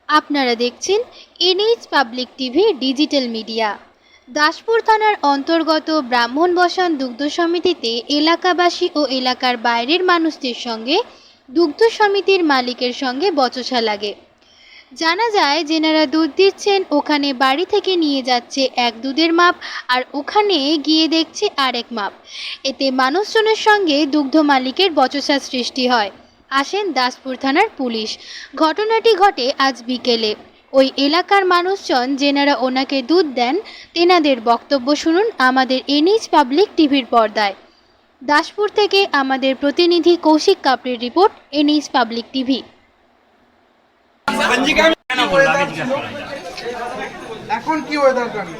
আপনারা দেখছেন NH public TV digital media. Daspur থানার অন্তর্গত ব্রাহ্মণবসান দুগ্ধ সমিতিতে এলাকাবাসী ও এলাকার বাইরের মানুষদের সঙ্গে দুগ্ধ সমিতির মালিকের সঙ্গে বচসা লাগে। জানা যায় যেনারা দুধ দিচ্ছেন ওখানে বাড়ি থেকে নিয়ে যাচ্ছে এক দুধের মাপ আর ওখানে গিয়ে দেখছে আরেক মাপ। এতে মানুষজনের সঙ্গে দুগ্ধ মালিকের বচসার সৃষ্টি হয়। আসেন দাসপুর থানার পুলিশ। ঘটনাটি ঘটে আজ বিকেলে। ওই এলাকার মানুষজন যেনারা ওনাকে দুধ দেন তেনাদের বক্তব্য শুনুন আমাদের এনএইচ পাবলিক টিভির পর্দায়। দাসপুর থেকে আমাদের প্রতিনিধি কৌশিক কাপড়ির রিপোর্ট, এনএইচ পাবলিক টিভি। এখন কি ওয়েদার জানি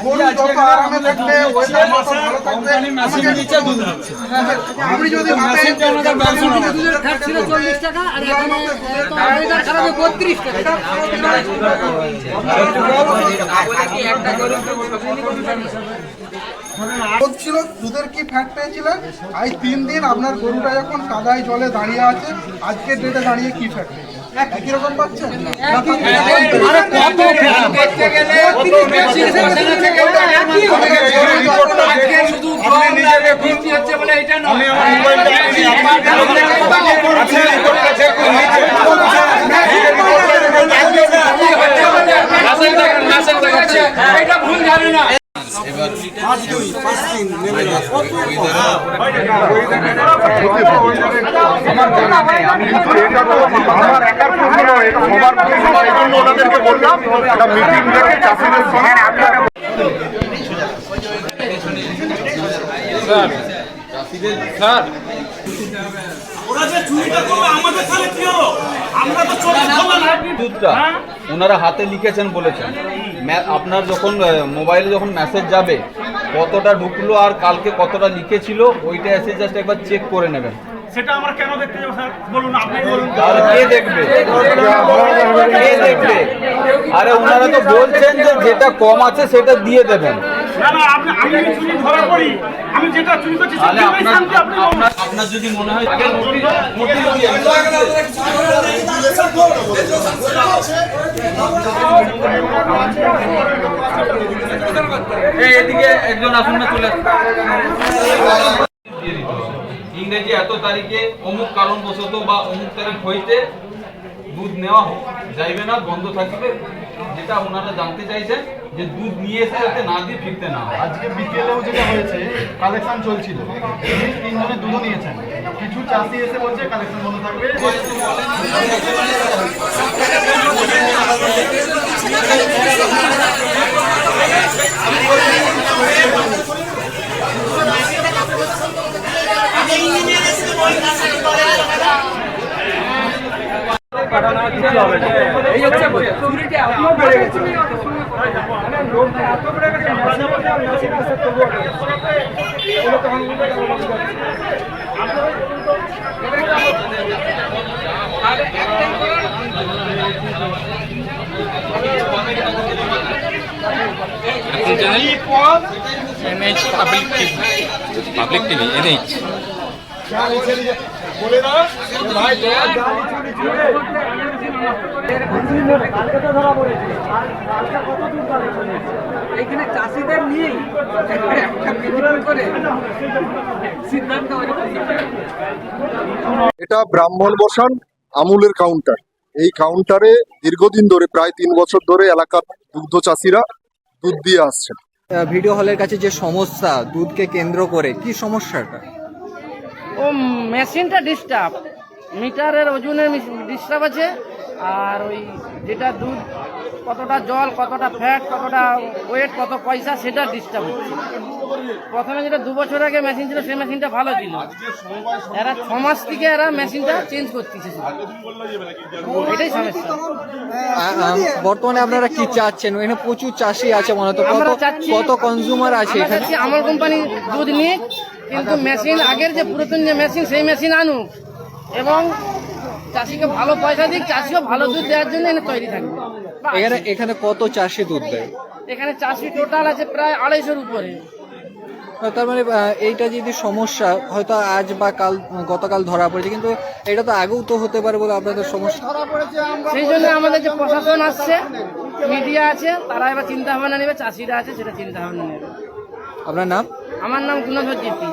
গরু যত আরামে থাকবে ওয়েদার তত ভালো থাকবে। আপনি যদি ভাবেন দুধের ফ্যাট ছিল 40 টাকা আর এখন ওয়েদার খারাপে 32 টাকা। ছিল দুধের কি ফ্যাট পেয়েছিলেন? আজ 3 দিন আপনার গরুটা যখন কাদায় জলে দাঁড়িয়ে আছে, আজকের ডেটে দাঁড়িয়ে কি ফ্যাট পেয়েছে? একই রকম পাচ্ছেন? এটা ভুল জানে না। আমার একার প্রশ্ন নয়, এটা সবার প্রশ্ন। এই জন্য ওনাদেরকে বললাম একটা মিটিং ডেকে চাষিদের সঙ্গে দুধটা ওনারা হাতে লিখেছেন বলেছেন। আপনার যখন মোবাইলে যখন মেসেজ যাবে কতটা ঢুকলো আর কালকে কতটা লিখেছিল ওইটা এসে জাস্ট একবার চেক করে নেবেন। সেটা আমরা কেন দেখতে যাবো স্যার? বলুন, আপনি বলুন। তাহলে কে দেখবে? কে দেখবে? আরে ওনারা তো বলছেন যে যেটা কম আছে সেটা দিয়ে দেবেন। না না, আমি চুরি ধরা পড়ি, আমি যেটা চুরি করছি তাহলে আপনার যদি মনে হয় এদিকে একজন আসুন না, চলে ইংরেজি এত তারিখে অমুক কারণবশত বা অমুক তারিখ হইতে দুধ নেওয়া যাইবে না, বন্ধ থাকবে। যেটা ওনারা জানতে চাইছেন যে দুধ নিয়ে এসে যাতে না দিয়ে ফিরতে না হয়। আজকে বিকেলেও যেটা হয়েছে কালেকশন চলছিল, 3 জনের দুধও নিয়েছেন। কিছু চাষি এসে বলছে কালেকশন বন্ধ থাকবে। NH Public TV, NH। এখানে চাষিদের নিয়েই এটা ব্রাহ্মণবসান আমুলের কাউন্টার। এই কাউন্টারে দীর্ঘদিন ধরে প্রায় 3 বছর ধরে এলাকার দুগ্ধ চাষিরা দুধ দিয়ে আসছেন। ভিডিও হলের কাছে যে সমস্যা দুধকে কেন্দ্র করে, কি সমস্যাটা? ও মেশিনটা ডিস্টার্ব, মিটারের ওজনের ডিস্টার্ব আছে। আর ওই যেটা দুধ কতটা জল, কতটা ফ্যাট, কতটা ওয়েট, কত পয়সা, সেটা ডিস্টার্ব হচ্ছে। প্রথমে যেটা 2 বছর আগে মেশিন ছিল সেই মেশিনটা ভালো ছিল, এরা 6 মাস থেকে এরা মেশিনটা চেঞ্জ করতেছে, এটাই সমস্যা। বর্তমানে আপনারা কি চাচ্ছেন? এখানে প্রচুর চাষি আছে মনে তো, কত কনজিউমার আছে এখানে? আমল কোম্পানি দুধ নিয়ে, কিন্তু মেশিন আগের যে পুরাতন যে মেশিন সেই মেশিন আনুক এবং চাষিকে ভালো পয়সা দিক, চাষিও ভালো দুধ দেওয়ার জন্য এখানে তৈরি থাকবে। এখানে কত চাষি দুধ দেয়? এখানে চাষি টোটাল আছে প্রায় 250-এর উপরে। তার মানে এইটা যদি সমস্যা হয়তো আজ বা কাল গতকাল ধরা পড়েছে, কিন্তু এটা তো আগেও তো হতে পারে বলে আপনাদের সমস্যা। সেই জন্য আমাদের যে প্রশাসন আসছে, মিডিয়া আছে, তারা এবার চিন্তা ভাবনা নেবে, চাষিরা আছে সেটা চিন্তা ভাবনা নেবে। আপনার নাম? আমার নাম গুণধর জিপি।